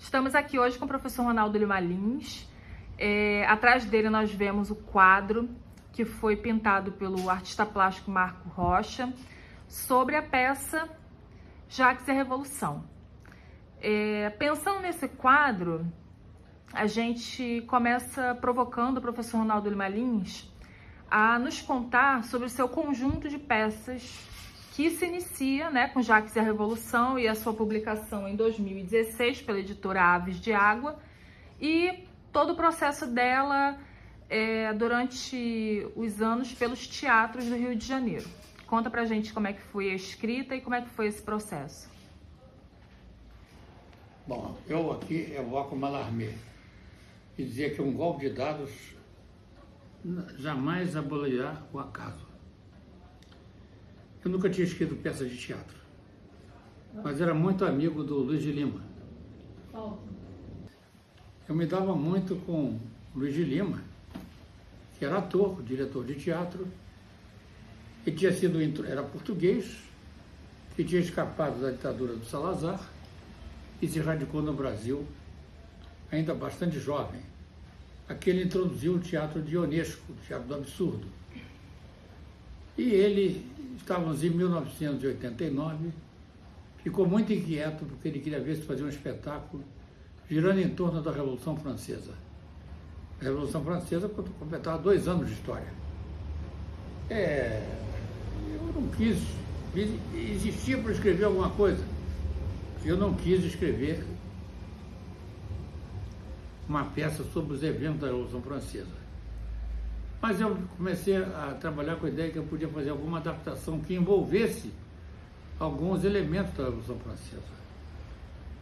Estamos aqui hoje com o professor Ronaldo Lima Lins. Atrás dele nós vemos o quadro que foi pintado pelo artista plástico Marco Rocha sobre a peça Jacques e a Revolução. Pensando nesse quadro, a gente começa provocando o professor Ronaldo Lima Lins a nos contar sobre o seu conjunto de peças que se inicia, com Jacques e a Revolução e a sua publicação em 2016 pela editora Aves de Água, e todo o processo dela durante os anos pelos teatros do Rio de Janeiro. Conta pra gente como é que foi a escrita e como é que foi esse processo. Bom, eu aqui evoco Mallarmé e dizia que um golpe de dados jamais abolirá o acaso. Eu nunca tinha escrito peça de teatro, mas era muito amigo do Luiz de Lima. Eu me dava muito com o Luiz de Lima, que era ator, diretor de teatro, e era português, que tinha escapado da ditadura do Salazar e se radicou no Brasil, ainda bastante jovem. Aqui ele introduziu o teatro dionesco, o teatro do absurdo. E ele, estávamos em 1989, ficou muito inquieto porque ele queria ver se fazia um espetáculo girando em torno da Revolução Francesa. A Revolução Francesa completava 2 anos de história. Eu não quis, existia para escrever alguma coisa. Eu não quis escrever uma peça sobre os eventos da Revolução Francesa. Mas eu comecei a trabalhar com a ideia que eu podia fazer alguma adaptação que envolvesse alguns elementos da Revolução Francesa.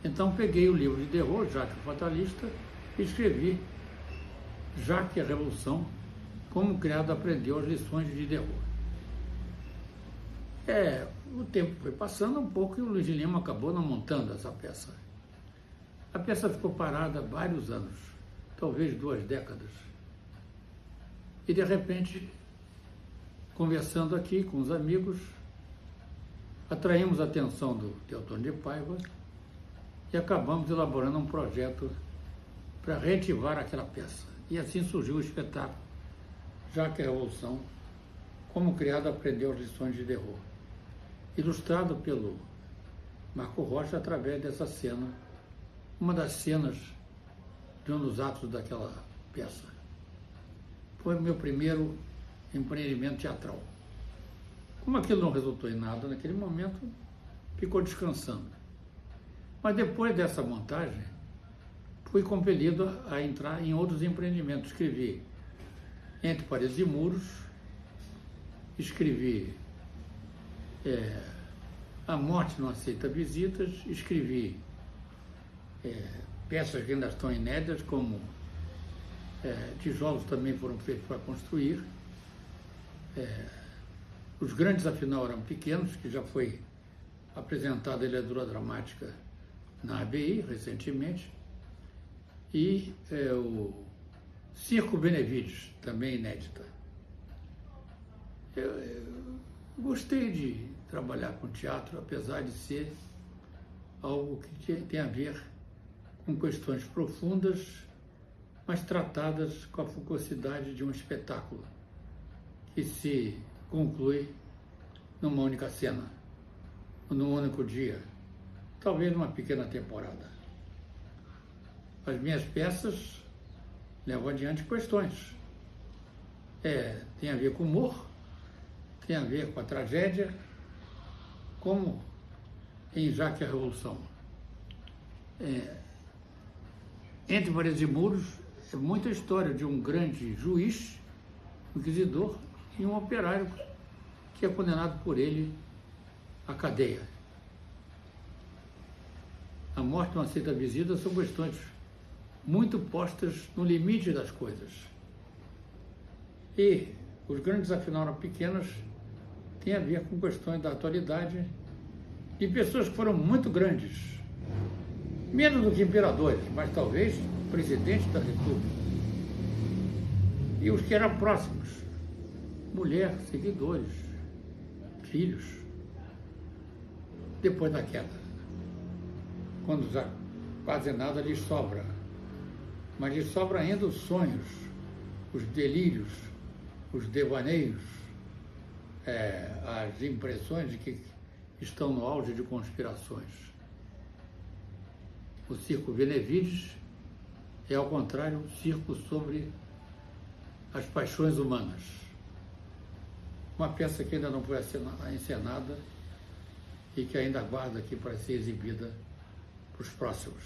Então peguei o livro de Diderot, Jacques o Fatalista, e escrevi Jacques e a Revolução, como o criado aprendeu as lições de Diderot. O tempo foi passando um pouco e o Luiz de Lima acabou não montando essa peça. A peça ficou parada há vários anos, talvez 2 décadas. E de repente, conversando aqui com os amigos, atraímos a atenção do Teotônio de Paiva e acabamos elaborando um projeto para reativar aquela peça. E assim surgiu o espetáculo Jacques e a Revolução, como o criado aprendeu as lições de Diderot, ilustrado pelo Marco Rocha através dessa cena, uma das cenas de um dos atos daquela peça. Foi o meu primeiro empreendimento teatral. Como aquilo não resultou em nada naquele momento, ficou descansando. Mas depois dessa montagem, fui compelido a entrar em outros empreendimentos. Escrevi Entre Paredes e Muros, escrevi A Morte Não Aceita Visitas, escrevi peças que ainda estão inéditas, como tijolos também foram feitos para construir. Os grandes, afinal, eram pequenos, que já foi apresentada a leitura dramática na ABI recentemente. E o Circo Benevides, também inédita. Eu gostei de trabalhar com teatro, apesar de ser algo que tem a ver com questões profundas, mas tratadas com a focosidade de um espetáculo que se conclui numa única cena, num único dia, talvez numa pequena temporada. As minhas peças levam adiante questões. Tem a ver com humor, tem a ver com a tragédia, como em Jacques e a Revolução. Entre Paredes e Muros é muita história de um grande juiz, inquisidor, e um operário que é condenado por ele à cadeia. A Morte Não Aceita Visita são questões muito postas no limite das coisas. E os grandes, afinal, eram pequenos, têm a ver com questões da atualidade de pessoas que foram muito grandes, menos do que imperadores, mas talvez presidentes da República. E os que eram próximos, mulher, seguidores, filhos, depois da queda, quando já quase nada lhes sobra. Mas lhes sobra ainda os sonhos, os delírios, os devaneios, as impressões de que estão no auge de conspirações. O circo Benevides é, ao contrário, um circo sobre as paixões humanas. Uma peça que ainda não foi encenada e que ainda aguarda aqui para ser exibida para os próximos.